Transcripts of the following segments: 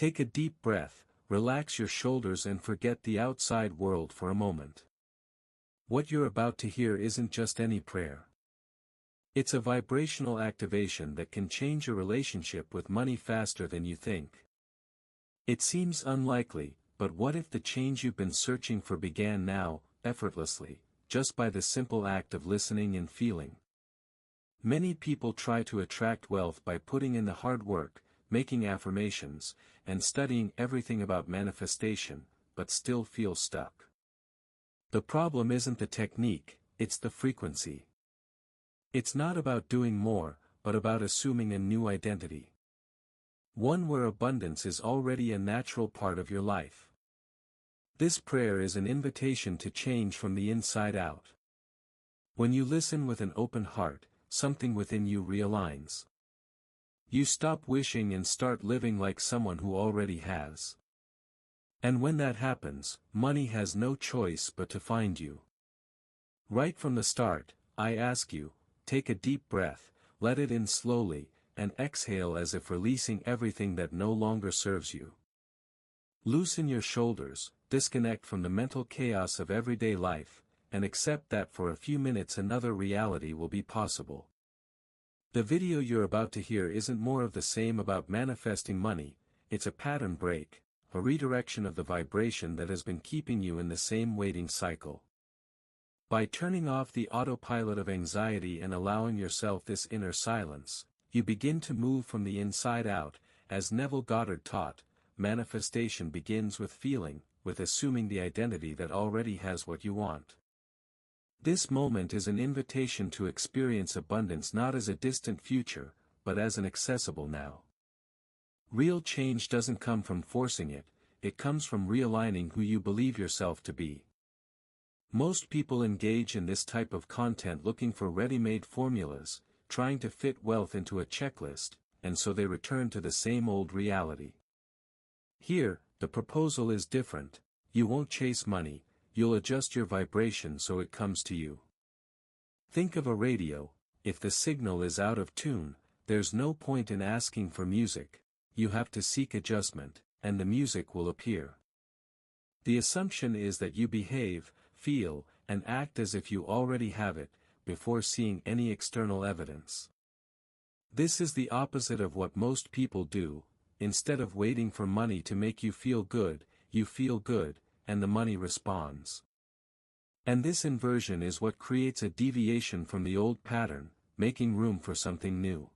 Take a deep breath, relax your shoulders and forget the outside world for a moment. What you're about to hear isn't just any prayer. It's a vibrational activation that can change your relationship with money faster than you think. It seems unlikely, but what if the change you've been searching for began now, effortlessly, just by the simple act of listening and feeling? Many people try to attract wealth by putting in the hard work, making affirmations, and studying everything about manifestation, but still feel stuck. The problem isn't the technique, it's the frequency. It's not about doing more, but about assuming a new identity. One where abundance is already a natural part of your life. This prayer is an invitation to change from the inside out. When you listen with an open heart, something within you realigns. You stop wishing and start living like someone who already has. And when that happens, money has no choice but to find you. Right from the start, I ask you, take a deep breath, let it in slowly, and exhale as if releasing everything that no longer serves you. Loosen your shoulders, disconnect from the mental chaos of everyday life, and accept that for a few minutes another reality will be possible. The video you're about to hear isn't more of the same about manifesting money, it's a pattern break, a redirection of the vibration that has been keeping you in the same waiting cycle. By turning off the autopilot of anxiety and allowing yourself this inner silence, you begin to move from the inside out. As Neville Goddard taught, manifestation begins with feeling, with assuming the identity that already has what you want. This moment is an invitation to experience abundance not as a distant future, but as an accessible now. Real change doesn't come from forcing it, it comes from realigning who you believe yourself to be. Most people engage in this type of content looking for ready-made formulas, trying to fit wealth into a checklist, and so they return to the same old reality. Here, the proposal is different. You won't chase money, you'll adjust your vibration so it comes to you. Think of a radio. If the signal is out of tune, there's no point in asking for music, you have to seek adjustment, and the music will appear. The assumption is that you behave, feel, and act as if you already have it, before seeing any external evidence. This is the opposite of what most people do. Instead of waiting for money to make you feel good, and the money responds. And this inversion is what creates a deviation from the old pattern, making room for something new.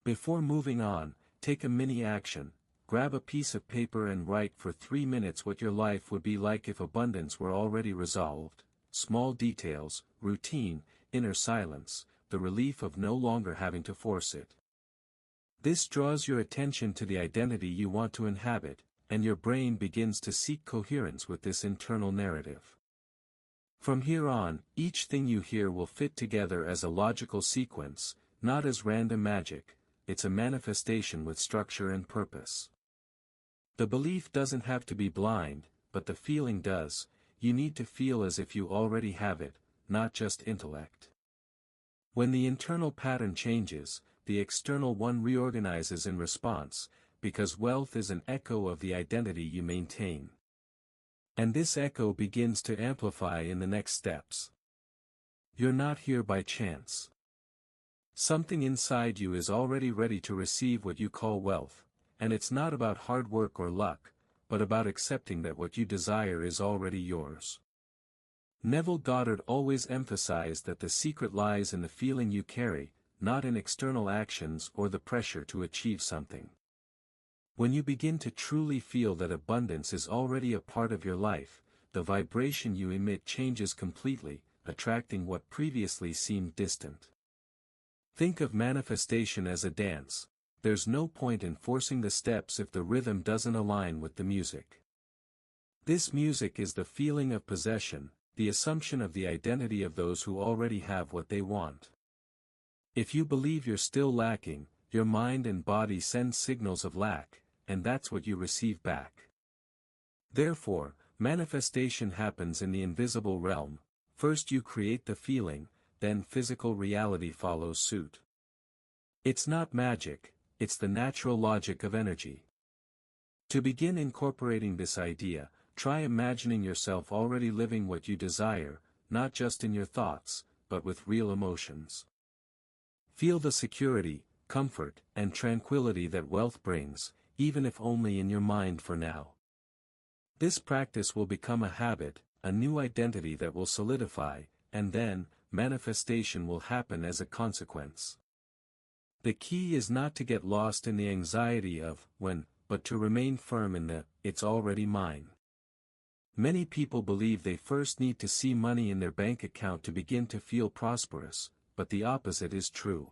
Before moving on, take a mini action. Grab a piece of paper and write for 3 minutes what your life would be like if abundance were already resolved. Small details, routine, inner silence, the relief of no longer having to force it. This draws your attention to the identity you want to inhabit, and your brain begins to seek coherence with this internal narrative. From here on, each thing you hear will fit together as a logical sequence, not as random magic. It's a manifestation with structure and purpose. The belief doesn't have to be blind, but the feeling does. You need to feel as if you already have it, not just intellect. When the internal pattern changes, the external one reorganizes in response, because wealth is an echo of the identity you maintain. And this echo begins to amplify in the next steps. You're not here by chance. Something inside you is already ready to receive what you call wealth, and it's not about hard work or luck, but about accepting that what you desire is already yours. Neville Goddard always emphasized that the secret lies in the feeling you carry, not in external actions or the pressure to achieve something. When you begin to truly feel that abundance is already a part of your life, the vibration you emit changes completely, attracting what previously seemed distant. Think of manifestation as a dance. There's no point in forcing the steps if the rhythm doesn't align with the music. This music is the feeling of possession, the assumption of the identity of those who already have what they want. If you believe you're still lacking, your mind and body send signals of lack, and that's what you receive back. Therefore, manifestation happens in the invisible realm. First you create the feeling, then physical reality follows suit. It's not magic, it's the natural logic of energy. To begin incorporating this idea, try imagining yourself already living what you desire, not just in your thoughts, but with real emotions. Feel the security, comfort, and tranquility that wealth brings, even if only in your mind for now. This practice will become a habit, a new identity that will solidify, and then, manifestation will happen as a consequence. The key is not to get lost in the anxiety of when, but to remain firm in the "it's already mine." Many people believe they first need to see money in their bank account to begin to feel prosperous, but the opposite is true.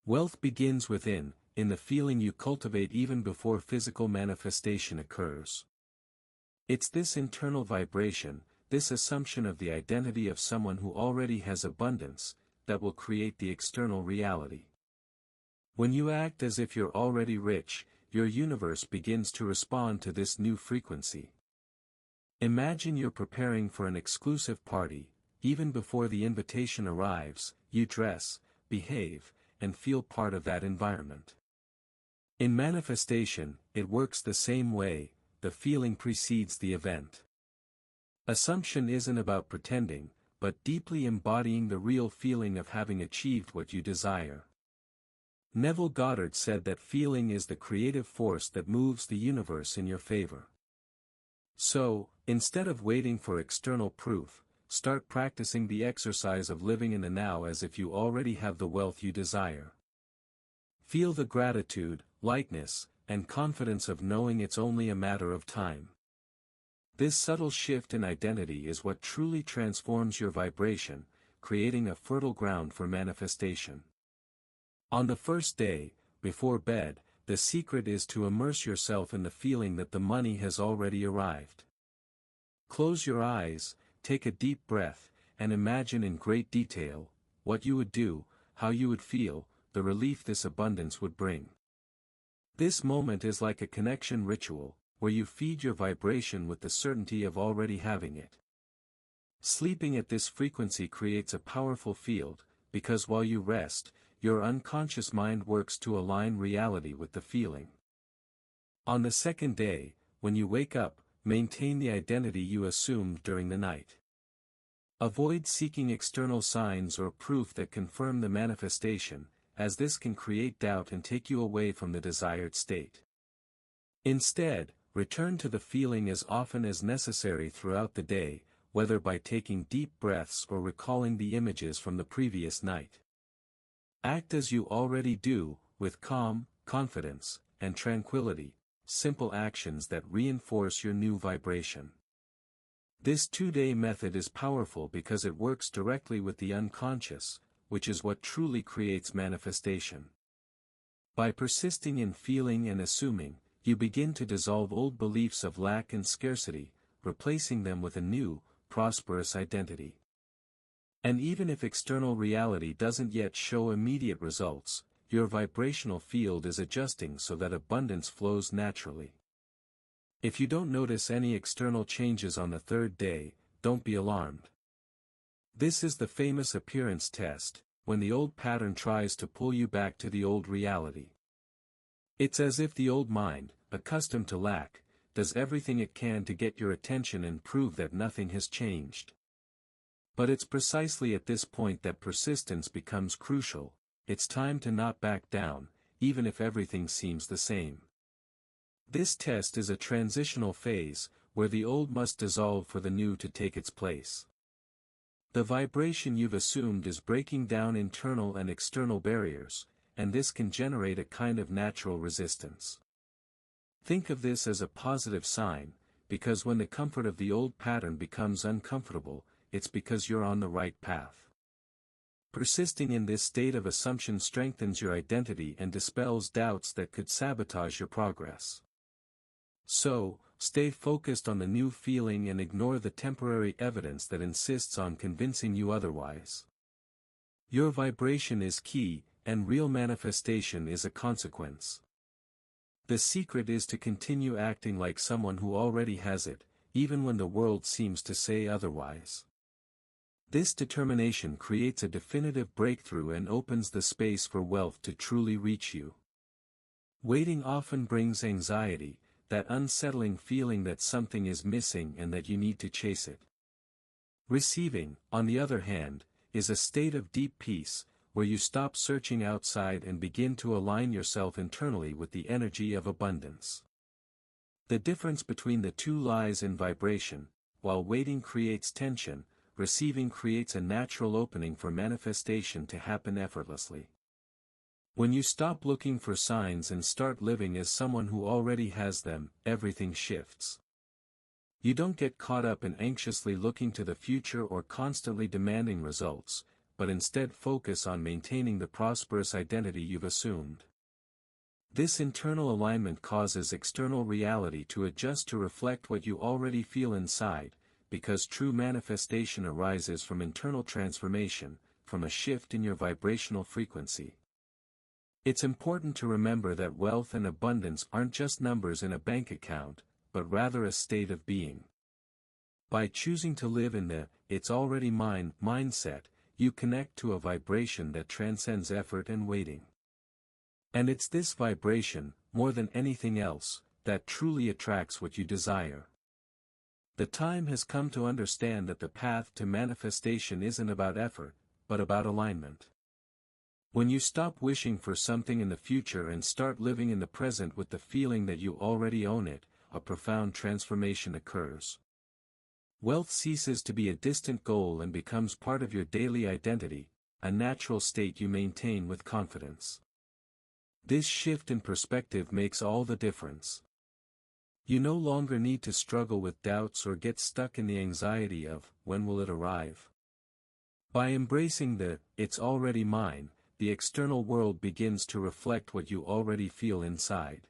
Wealth begins within, in the feeling you cultivate even before physical manifestation occurs. It's this internal vibration, this assumption of the identity of someone who already has abundance, that will create the external reality. When you act as if you're already rich, your universe begins to respond to this new frequency. Imagine you're preparing for an exclusive party. Even before the invitation arrives, you dress, behave, and feel part of that environment. In manifestation, it works the same way, the feeling precedes the event. Assumption isn't about pretending, but deeply embodying the real feeling of having achieved what you desire. Neville Goddard said that feeling is the creative force that moves the universe in your favor. So, instead of waiting for external proof, start practicing the exercise of living in the now as if you already have the wealth you desire. Feel the gratitude, lightness, and confidence of knowing it's only a matter of time. This subtle shift in identity is what truly transforms your vibration, creating a fertile ground for manifestation. On the first day, before bed, the secret is to immerse yourself in the feeling that the money has already arrived. Close your eyes, take a deep breath, and imagine in great detail what you would do, how you would feel, the relief this abundance would bring. This moment is like a connection ritual, where you feed your vibration with the certainty of already having it. Sleeping at this frequency creates a powerful field, because while you rest, your unconscious mind works to align reality with the feeling. On the second day, when you wake up, maintain the identity you assumed during the night. Avoid seeking external signs or proof that confirm the manifestation, as this can create doubt and take you away from the desired state. Instead, return to the feeling as often as necessary throughout the day, whether by taking deep breaths or recalling the images from the previous night. Act as you already do, with calm, confidence, and tranquility, simple actions that reinforce your new vibration. This 2-day method is powerful because it works directly with the unconscious, which is what truly creates manifestation. By persisting in feeling and assuming, you begin to dissolve old beliefs of lack and scarcity, replacing them with a new, prosperous identity. And even if external reality doesn't yet show immediate results, your vibrational field is adjusting so that abundance flows naturally. If you don't notice any external changes on the third day, don't be alarmed. This is the famous appearance test, when the old pattern tries to pull you back to the old reality. It's as if the old mind, accustomed to lack, does everything it can to get your attention and prove that nothing has changed. But it's precisely at this point that persistence becomes crucial. It's time to not back down, even if everything seems the same. This test is a transitional phase, where the old must dissolve for the new to take its place. The vibration you've assumed is breaking down internal and external barriers, and this can generate a kind of natural resistance. Think of this as a positive sign, because when the comfort of the old pattern becomes uncomfortable, it's because you're on the right path. Persisting in this state of assumption strengthens your identity and dispels doubts that could sabotage your progress. So, stay focused on the new feeling and ignore the temporary evidence that insists on convincing you otherwise. Your vibration is key, and real manifestation is a consequence. The secret is to continue acting like someone who already has it, even when the world seems to say otherwise. This determination creates a definitive breakthrough and opens the space for wealth to truly reach you. Waiting often brings anxiety, that unsettling feeling that something is missing and that you need to chase it. Receiving, on the other hand, is a state of deep peace, where you stop searching outside and begin to align yourself internally with the energy of abundance. The difference between the two lies in vibration. While waiting creates tension, receiving creates a natural opening for manifestation to happen effortlessly. When you stop looking for signs and start living as someone who already has them, everything shifts. You don't get caught up in anxiously looking to the future or constantly demanding results, but instead focus on maintaining the prosperous identity you've assumed. This internal alignment causes external reality to adjust to reflect what you already feel inside, because true manifestation arises from internal transformation, from a shift in your vibrational frequency. It's important to remember that wealth and abundance aren't just numbers in a bank account, but rather a state of being. By choosing to live in the "it's already mine" mindset, you connect to a vibration that transcends effort and waiting. And it's this vibration, more than anything else, that truly attracts what you desire. The time has come to understand that the path to manifestation isn't about effort, but about alignment. When you stop wishing for something in the future and start living in the present with the feeling that you already own it, a profound transformation occurs. Wealth ceases to be a distant goal and becomes part of your daily identity, a natural state you maintain with confidence. This shift in perspective makes all the difference. You no longer need to struggle with doubts or get stuck in the anxiety of, when will it arrive? By embracing the "it's already mine," the external world begins to reflect what you already feel inside.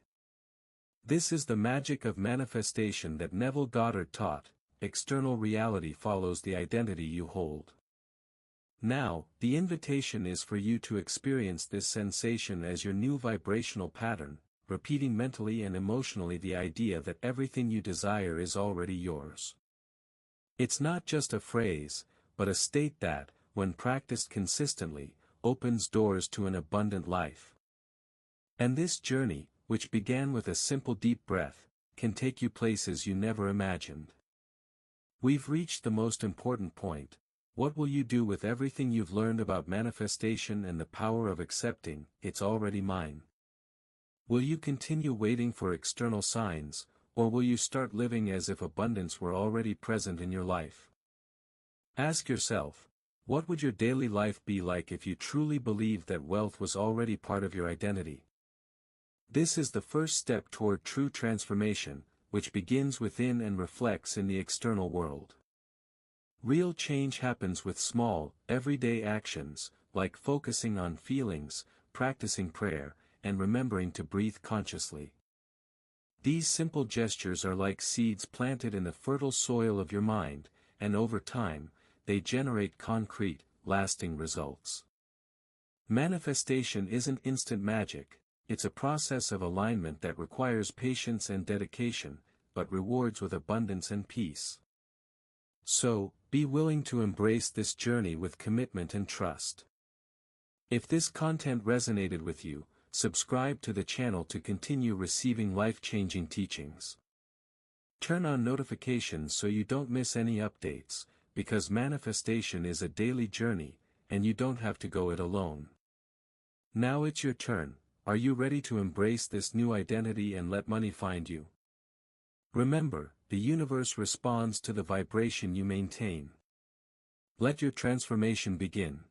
This is the magic of manifestation that Neville Goddard taught. External reality follows the identity you hold. Now, the invitation is for you to experience this sensation as your new vibrational pattern, repeating mentally and emotionally the idea that everything you desire is already yours. It's not just a phrase, but a state that, when practiced consistently, opens doors to an abundant life. And this journey, which began with a simple deep breath, can take you places you never imagined. We've reached the most important point. What will you do with everything you've learned about manifestation and the power of accepting, "it's already mine"? Will you continue waiting for external signs, or will you start living as if abundance were already present in your life? Ask yourself, what would your daily life be like if you truly believed that wealth was already part of your identity? This is the first step toward true transformation, which begins within and reflects in the external world. Real change happens with small, everyday actions, like focusing on feelings, practicing prayer, and remembering to breathe consciously. These simple gestures are like seeds planted in the fertile soil of your mind, and over time, they generate concrete, lasting results. Manifestation isn't instant magic, it's a process of alignment that requires patience and dedication, but rewards with abundance and peace. So, be willing to embrace this journey with commitment and trust. If this content resonated with you, subscribe to the channel to continue receiving life-changing teachings. Turn on notifications so you don't miss any updates, because manifestation is a daily journey, and you don't have to go it alone. Now it's your turn. Are you ready to embrace this new identity and let money find you? Remember, the universe responds to the vibration you maintain. Let your transformation begin.